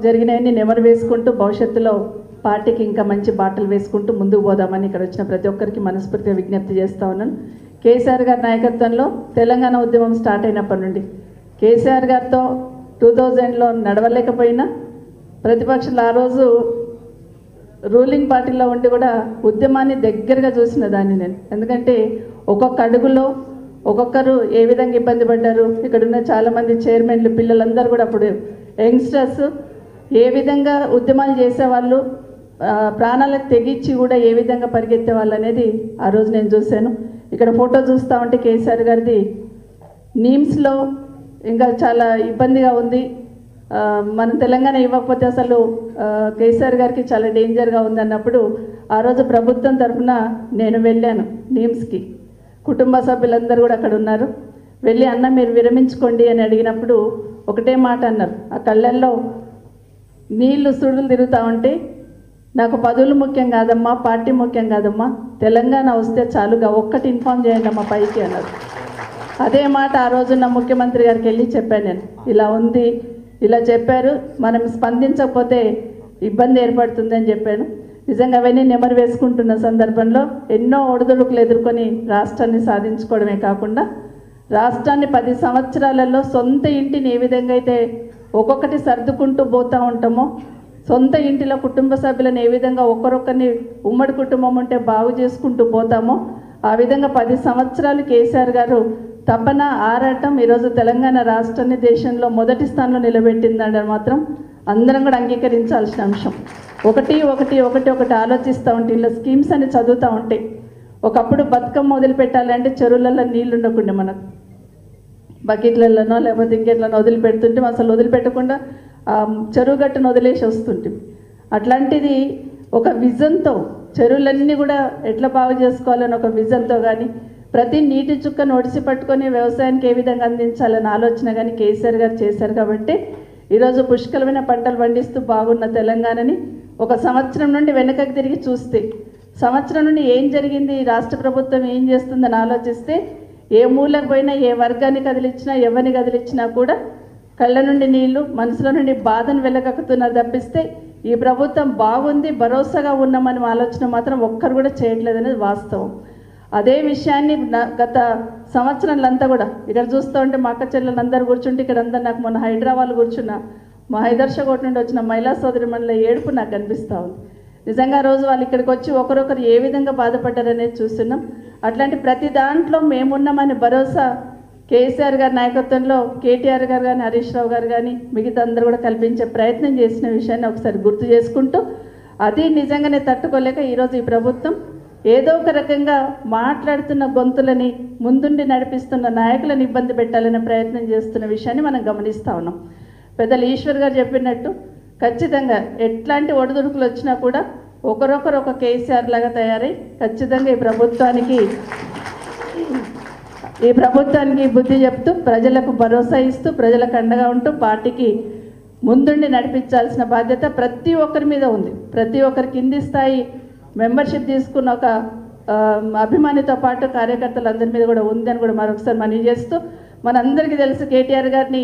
జరిగినవన్నీ నెమరు వేసుకుంటూ భవిష్యత్తులో పార్టీకి ఇంకా మంచి బాటలు వేసుకుంటూ ముందుకు పోదామని ఇక్కడ వచ్చిన ప్రతి ఒక్కరికి మనస్ఫూర్తిగా విజ్ఞప్తి చేస్తూ ఉన్నాను. కేసీఆర్ గారి నాయకత్వంలో తెలంగాణ ఉద్యమం స్టార్ట్ అయినప్పటి నుండి కేసీఆర్ గారితో 2000లో నడవలేకపోయినా ప్రతిపక్షాలు ఆ రోజు రూలింగ్ పార్టీలో ఉండి కూడా ఉద్యమాన్ని దగ్గరగా చూసిన దాన్ని నేను. ఎందుకంటే ఒక్కొక్క అడుగులో ఒక్కొక్కరు ఏ విధంగా ఇబ్బంది పడ్డారు, ఇక్కడ ఉన్న చాలామంది చైర్మన్లు పిల్లలందరూ కూడా అప్పుడు యంగ్స్టర్స్ ఏ విధంగా ఉద్యమాలు చేసేవాళ్ళు, ప్రాణాలకు తెగించి కూడా ఏ విధంగా పరిగెత్తే వాళ్ళు అనేది ఆ రోజు నేను చూశాను. ఇక్కడ ఫోటో చూస్తూ ఉంటే కేసీఆర్ గారిది నీమ్స్లో ఇంకా చాలా ఇబ్బందిగా ఉంది. మన తెలంగాణ ఇవ్వకపోతే అసలు కేసీఆర్ గారికి చాలా డేంజర్గా ఉంది అన్నప్పుడు ఆ రోజు ప్రభుత్వం తరఫున నేను వెళ్ళాను నీమ్స్కి. కుటుంబ సభ్యులందరూ కూడా అక్కడ ఉన్నారు. వెళ్ళి అన్న మీరు విరమించుకోండి అని అడిగినప్పుడు ఒకటే మాట అన్నారు. ఆ కళ్ళల్లో నీళ్లు సుడులు తిరుగుతూ ఉంటే నాకు పదవులు ముఖ్యం కాదమ్మా, పార్టీ ముఖ్యం కాదమ్మా, తెలంగాణ వస్తే చాలుగా ఒక్కటి ఇన్ఫామ్ చేయండి అమ్మా పైకి అన్నారు. అదే మాట ఆ రోజున్న ముఖ్యమంత్రి గారికి వెళ్ళి చెప్పాను నేను. ఇలా ఉంది, ఇలా చెప్పారు, మనం స్పందించకపోతే ఇబ్బంది ఏర్పడుతుంది అని చెప్పాను. నిజంగా అవన్నీ నెమరు వేసుకుంటున్న సందర్భంలో ఎన్నో ఒడిదుడుకులు ఎదుర్కొని రాష్ట్రాన్ని సాధించుకోవడమే కాకుండా రాష్ట్రాన్ని 10 సంవత్సరాలలో సొంత ఇంటిని ఏ విధంగా అయితే ఒక్కొక్కటి సర్దుకుంటూ పోతూ ఉంటామో, సొంత ఇంటిలో కుటుంబ సభ్యులను ఏ విధంగా ఒక్కరొక్కరిని ఉమ్మడి కుటుంబం ఉంటే బాగు చేసుకుంటూ పోతామో ఆ విధంగా 10 సంవత్సరాలు కేసీఆర్ గారు తపన ఆరాటం ఈరోజు తెలంగాణ రాష్ట్రాన్ని దేశంలో మొదటి స్థానంలో నిలబెట్టిందని మాత్రం అందరం కూడా అంగీకరించాల్సిన అంశం. ఒకటి ఆలోచిస్తూ ఉంటే ఇలా స్కీమ్స్ అని చదువుతూ ఉంటే ఒకప్పుడు బతుకమ్మ వదిలిపెట్టాలంటే చెరువులలో నీళ్ళు ఉండకుండా మనకు బకెట్లలోనో లేకపోతే ఇంకెట్లనో వదిలిపెడుతుంటే అసలు వదిలిపెట్టకుండా చెరువు గట్టును వదిలేసి వస్తుంటే, అట్లాంటిది ఒక విజన్తో చెరువులన్నీ కూడా ఎట్లా బాగు చేసుకోవాలని ఒక విజన్తో కానీ ప్రతి నీటి చుక్కను ఒడిసి పట్టుకొని వ్యవసాయానికి ఏ విధంగా అందించాలని ఆలోచన కానీ కేసీఆర్ గారు చేశారు. కాబట్టి ఈరోజు పుష్కలమైన పంటలు పండిస్తూ బాగున్న తెలంగాణని ఒక సంవత్సరం నుండి వెనకకి తిరిగి చూస్తే సంవత్సరం నుండి ఏం జరిగింది, రాష్ట్ర ప్రభుత్వం ఏం చేస్తుందని ఆలోచిస్తే ఏ మూలకు పోయినా ఏ వర్గాన్ని కదిలించినా ఎవరిని కదిలించినా కూడా కళ్ళ నుండి నీళ్లు మనసులో నుండి బాధను వెళ్ళగక్కుతున్నారు తప్పిస్తే ఈ ప్రభుత్వం బాగుంది భరోసాగా ఉన్నామని ఆలోచన మాత్రం ఒక్కరు కూడా చేయట్లేదనేది వాస్తవం. అదే విషయాన్ని గత సంవత్సరాలంతా కూడా ఇక్కడ చూస్తూ ఉంటే మా అక్క చెల్లెలందరూ కూర్చుంటే ఇక్కడ అందరు నాకు మొన్న హైదరాబాద్ కూర్చున్న మా హైదర్షకోట నుండి వచ్చిన మహిళా సోదరి మండల ఏడుపు నాకు కనిపిస్తూ ఉంది. నిజంగా రోజు వాళ్ళు ఇక్కడికి వచ్చి ఒకరొకరు ఏ విధంగా బాధపడ్డారనేది చూస్తున్నాం. అట్లాంటి ప్రతి దాంట్లో మేమున్నామని భరోసా కేసీఆర్ గారి నాయకత్వంలో కేటీఆర్ గారు కానీ హరీష్ రావు గారు కానీ మిగతా అందరూ కూడా కల్పించే ప్రయత్నం చేసిన విషయాన్ని ఒకసారి గుర్తు చేసుకుంటూ అది నిజంగానే తట్టుకోలేక ఈరోజు ఈ ప్రభుత్వం ఏదో ఒక రకంగా మాట్లాడుతున్న గొంతులని ముందుండి నడిపిస్తున్న నాయకులను ఇబ్బంది పెట్టాలనే ప్రయత్నం చేస్తున్న విషయాన్ని మనం గమనిస్తూ ఉన్నాం. పెద్దలు ఈశ్వర్ గారు చెప్పినట్టు ఖచ్చితంగా ఎట్లాంటి ఒడిదుడుకులు వచ్చినా కూడా ఒకరొకరు ఒక కేసీఆర్ లాగా తయారై ఖచ్చితంగా ఈ ప్రభుత్వానికి బుద్ధి చెప్తూ ప్రజలకు భరోసా ఇస్తూ ప్రజలకు అండగా ఉంటూ పార్టీకి ముందుండి నడిపించాల్సిన బాధ్యత ప్రతి ఒక్కరి మీద ఉంది. ప్రతి ఒక్కరి కింది స్థాయి మెంబర్షిప్ తీసుకున్న ఒక అభిమానితో పాటు కార్యకర్తలందరి మీద కూడా ఉందని కూడా మరొకసారి మనవి చేస్తూ, మనందరికీ తెలుసు కేటీఆర్ గారిని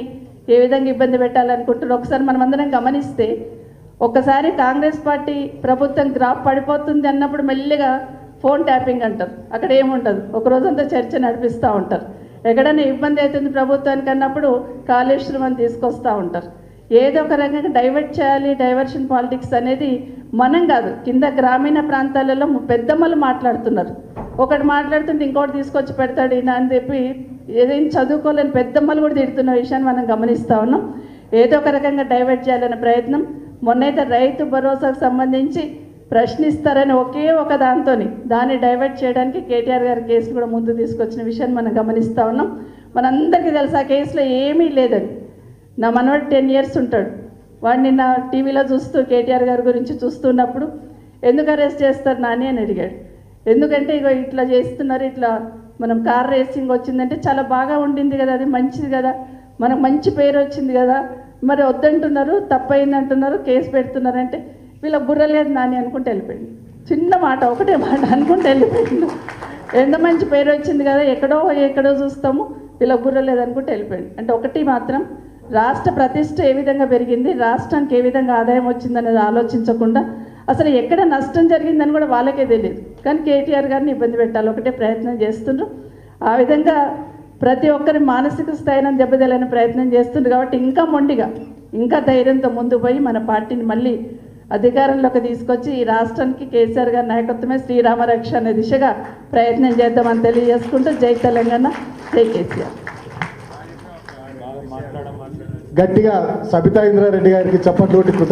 ఏ విధంగా ఇబ్బంది పెట్టాలనుకుంటున్నారు. ఒకసారి మనం అందరం గమనిస్తే ఒక్కసారి కాంగ్రెస్ పార్టీ ప్రభుత్వం గ్రాఫ్ పడిపోతుంది అన్నప్పుడు మెల్లిగా ఫోన్ ట్యాపింగ్ అంటారు, అక్కడ ఏముంటుంది ఒక రోజంతా చర్చ నడిపిస్తూ ఉంటారు. ఎక్కడైనా ఇబ్బంది అవుతుంది ప్రభుత్వానికి అన్నప్పుడు కాళేశ్వరం అని తీసుకొస్తూ ఉంటారు. ఏదో ఒక రకంగా డైవర్ట్ చేయాలి, డైవర్షన్ పాలిటిక్స్ అనేది మనం కాదు కింద గ్రామీణ ప్రాంతాలలో పెద్దమ్మలు మాట్లాడుతున్నారు. ఒకటి మాట్లాడుతుంటే ఇంకోటి తీసుకొచ్చి పెడతాడు ఈయన అని చెప్పి ఏదైనా చదువుకోలేని పెద్దమ్మలు కూడా తిడుతున్న విషయాన్ని మనం గమనిస్తూ ఉన్నాం. ఏదో ఒక రకంగా డైవర్ట్ చేయాలనే ప్రయత్నం. మొన్నైతే రైతు భరోసాకు సంబంధించి ప్రశ్నిస్తారని ఒకే ఒక దాన్ని డైవర్ట్ చేయడానికి కేటీఆర్ గారి కేసు కూడా ముందు తీసుకొచ్చిన విషయాన్ని మనం గమనిస్తూ ఉన్నాం. మనందరికీ తెలుసు ఆ కేసులో ఏమీ లేదని. నా మనవాడు 10 years ఉంటాడు. వాడిని నా టీవీలో చూస్తూ కేటీఆర్ గారి గురించి చూస్తున్నప్పుడు ఎందుకు అరెస్ట్ చేస్తారు నాని అని అడిగాడు. ఎందుకంటే ఇగో ఇట్లా చేస్తున్నారు, ఇట్లా మనం కార్ రేసింగ్ వచ్చిందంటే చాలా బాగా ఉండింది కదా, అది మంచిది కదా, మనకు మంచి పేరు వచ్చింది కదా, మరి వద్దంటున్నారు, తప్పైంది అంటున్నారు, కేసు పెడుతున్నారంటే వీళ్ళ బుర్ర లేదు నాని అనుకుంటే వెళ్ళిపోయింది. చిన్న మాట, ఒకటే మాట అనుకుంటే వెళ్ళిపోయింది. ఎంత మంచి పేరు వచ్చింది కదా, ఎక్కడో చూస్తాము, వీళ్ళ బుర్ర లేదనుకుంటే వెళ్ళిపోయింది. అంటే ఒకటి మాత్రం రాష్ట్ర ప్రతిష్ట ఏ విధంగా పెరిగింది, రాష్ట్రానికి ఏ విధంగా ఆదాయం వచ్చిందనేది ఆలోచించకుండా అసలు ఎక్కడ నష్టం జరిగిందని కూడా వాళ్ళకే తెలియదు. కానీ కేటీఆర్ గారిని ఇబ్బంది పెట్టాలి ఒకటే ప్రయత్నం చేస్తుండ్రు. ఆ విధంగా ప్రతి ఒక్కరి మానసిక స్థాయిని దెబ్బతీయాలని ప్రయత్నం చేస్తుండ్రు. కాబట్టి ఇంకా మొండిగా ఇంకా ధైర్యంతో ముందుకు పోయి మన పార్టీని మళ్ళీ అధికారంలోకి తీసుకొచ్చి ఈ రాష్ట్రానికి కేసీఆర్ గారి నాయకత్వమే శ్రీరామ రక్ష అనే దిశగా ప్రయత్నం చేద్దామని తెలియజేసుకుంటూ జై తెలంగాణ, జై కేసీఆర్. గట్టిగా సబితా ఇంద్రారెడ్డి గారికి చప్పట్లు కొట్టి